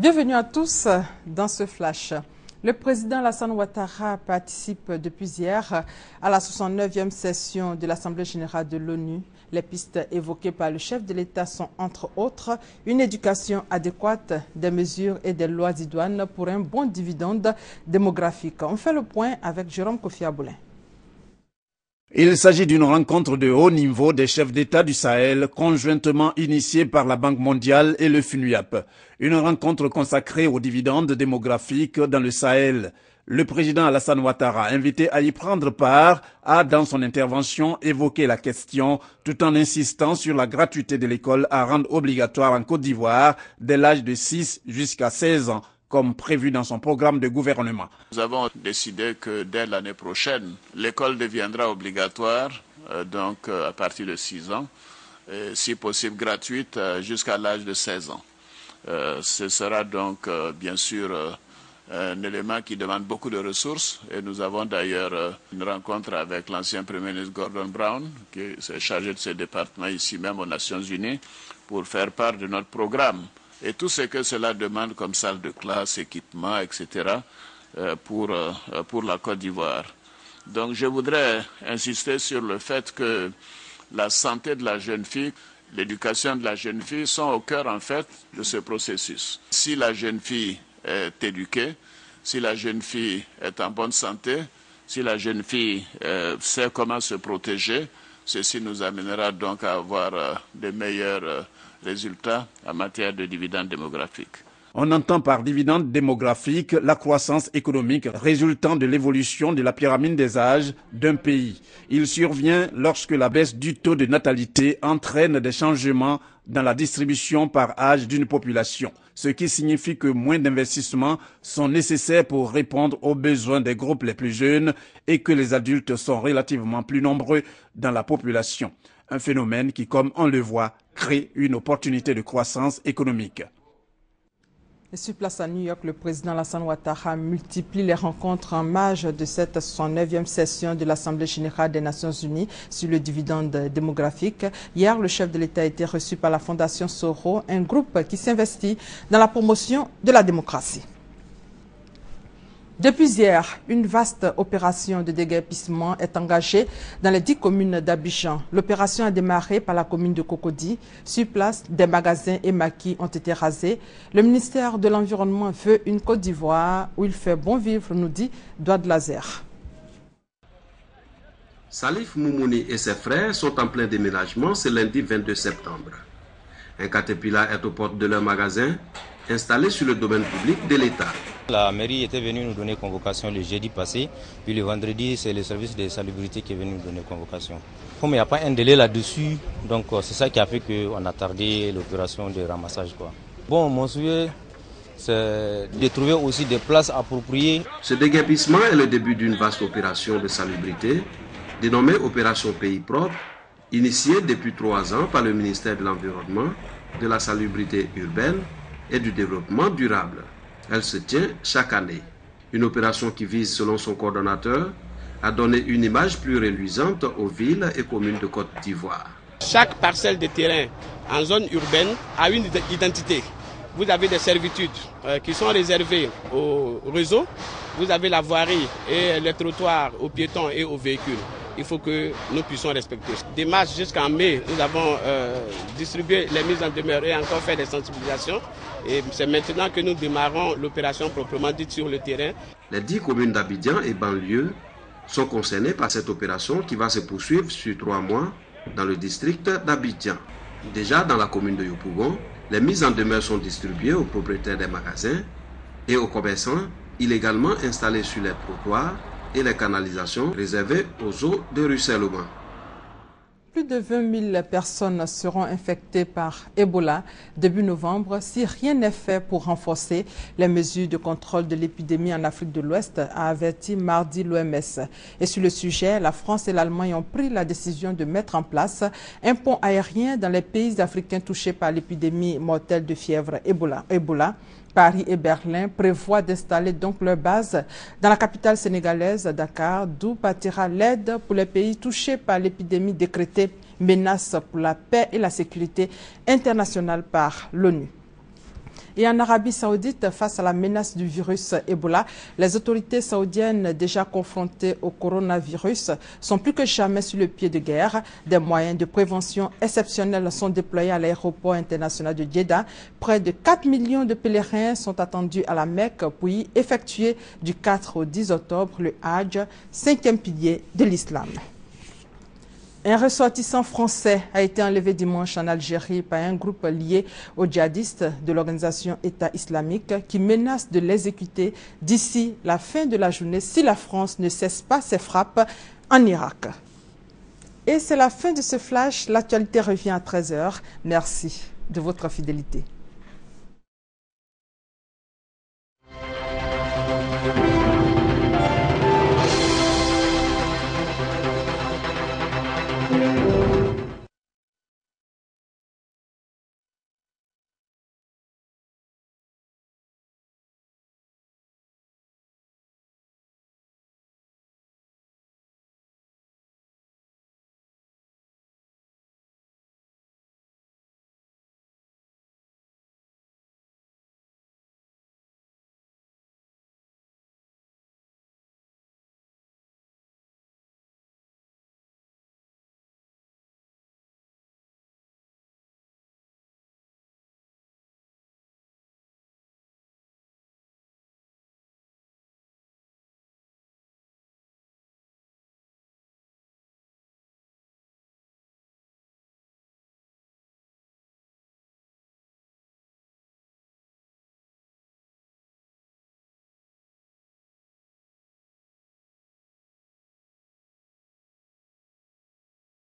Bienvenue à tous dans ce flash. Le président Alassane Ouattara participe depuis hier à la 69e session de l'Assemblée générale de l'ONU. Les pistes évoquées par le chef de l'État sont entre autres une éducation adéquate, des mesures et des lois idoines pour un bon dividende démographique. On fait le point avec Jérôme Kofi Aboulin. Il s'agit d'une rencontre de haut niveau des chefs d'État du Sahel, conjointement initiée par la Banque mondiale et le FUNUAP. Une rencontre consacrée aux dividendes démographiques dans le Sahel. Le président Alassane Ouattara, invité à y prendre part, a, dans son intervention, évoqué la question, tout en insistant sur la gratuité de l'école à rendre obligatoire en Côte d'Ivoire dès l'âge de 6 jusqu'à 16 ans. Comme prévu dans son programme de gouvernement. Nous avons décidé que dès l'année prochaine, l'école deviendra obligatoire, à partir de 6 ans, et si possible gratuite jusqu'à l'âge de 16 ans. Ce sera donc bien sûr un élément qui demande beaucoup de ressources et nous avons d'ailleurs une rencontre avec l'ancien Premier ministre Gordon Brown qui s'est chargé de ce département ici même aux Nations Unies pour faire part de notre programme. Et tout ce que cela demande comme salle de classe, équipement, etc. pour la Côte d'Ivoire. Donc je voudrais insister sur le fait que la santé de la jeune fille, l'éducation de la jeune fille sont au cœur en fait de ce processus. Si la jeune fille est éduquée, si la jeune fille est en bonne santé, si la jeune fille sait comment se protéger, ceci nous amènera donc à avoir des meilleurs résultats en matière de dividendes démographiques. On entend par dividende démographique la croissance économique résultant de l'évolution de la pyramide des âges d'un pays. Il survient lorsque la baisse du taux de natalité entraîne des changements dans la distribution par âge d'une population, ce qui signifie que moins d'investissements sont nécessaires pour répondre aux besoins des groupes les plus jeunes et que les adultes sont relativement plus nombreux dans la population. Un phénomène qui, comme on le voit, crée une opportunité de croissance économique. Et sur place à New York, le président Alassane Ouattara multiplie les rencontres en marge de cette 69e session de l'Assemblée générale des Nations Unies sur le dividende démographique. Hier, le chef de l'État a été reçu par la Fondation Soro, un groupe qui s'investit dans la promotion de la démocratie. Depuis hier, une vaste opération de déguerpissement est engagée dans les 10 communes d'Abidjan. L'opération a démarré par la commune de Cocody. Sur place, des magasins et maquis ont été rasés. Le ministère de l'Environnement veut une Côte d'Ivoire où il fait bon vivre, nous dit Douad Lazer. Salif Moumouni et ses frères sont en plein déménagement ce lundi 22 septembre. Un caterpillar est aux portes de leur magasin, installé sur le domaine public de l'État. La mairie était venue nous donner convocation le jeudi passé, puis le vendredi, c'est le service de salubrité qui est venu nous donner convocation. Comme il n'y a pas un délai là-dessus, donc c'est ça qui a fait qu'on a tardé l'opération de ramassage. Bon, mon souhait, c'est de trouver aussi des places appropriées. Ce déguerpissement est le début d'une vaste opération de salubrité, dénommée Opération Pays Propre, initiée depuis 3 ans par le ministère de l'Environnement, de la Salubrité urbaine et du Développement durable. Elle se tient chaque année. Une opération qui vise, selon son coordonnateur, à donner une image plus reluisante aux villes et communes de Côte d'Ivoire. Chaque parcelle de terrain en zone urbaine a une identité. Vous avez des servitudes qui sont réservées au réseau. Vous avez la voirie et les trottoirs aux piétons et aux véhicules. Il faut que nous puissions respecter. Dès mars jusqu'en mai, nous avons distribué les mises en demeure et encore fait des sensibilisations. Et c'est maintenant que nous démarrons l'opération proprement dite sur le terrain. Les 10 communes d'Abidjan et banlieue sont concernées par cette opération qui va se poursuivre sur 3 mois dans le district d'Abidjan. Déjà dans la commune de Yopougon, les mises en demeure sont distribuées aux propriétaires des magasins et aux commerçants illégalement installés sur les trottoirs et les canalisations réservées aux eaux de ruissellement. Plus de 20 000 personnes seront infectées par Ebola début novembre si rien n'est fait pour renforcer les mesures de contrôle de l'épidémie en Afrique de l'Ouest, a averti mardi l'OMS. Et sur le sujet, la France et l'Allemagne ont pris la décision de mettre en place un pont aérien dans les pays africains touchés par l'épidémie mortelle de fièvre Ebola. Paris et Berlin prévoient d'installer donc leur base dans la capitale sénégalaise, Dakar, d'où partira l'aide pour les pays touchés par l'épidémie décrétée menace pour la paix et la sécurité internationale par l'ONU. Et en Arabie Saoudite, face à la menace du virus Ebola, les autorités saoudiennes déjà confrontées au coronavirus sont plus que jamais sur le pied de guerre. Des moyens de prévention exceptionnels sont déployés à l'aéroport international de Jeddah. Près de 4 millions de pèlerins sont attendus à la Mecque pour y effectuer du 4 au 10 octobre le Hajj, 5e pilier de l'islam. Un ressortissant français a été enlevé dimanche en Algérie par un groupe lié aux djihadistes de l'organisation État islamique qui menace de l'exécuter d'ici la fin de la journée si la France ne cesse pas ses frappes en Irak. Et c'est la fin de ce flash. L'actualité revient à 13 h. Merci de votre fidélité.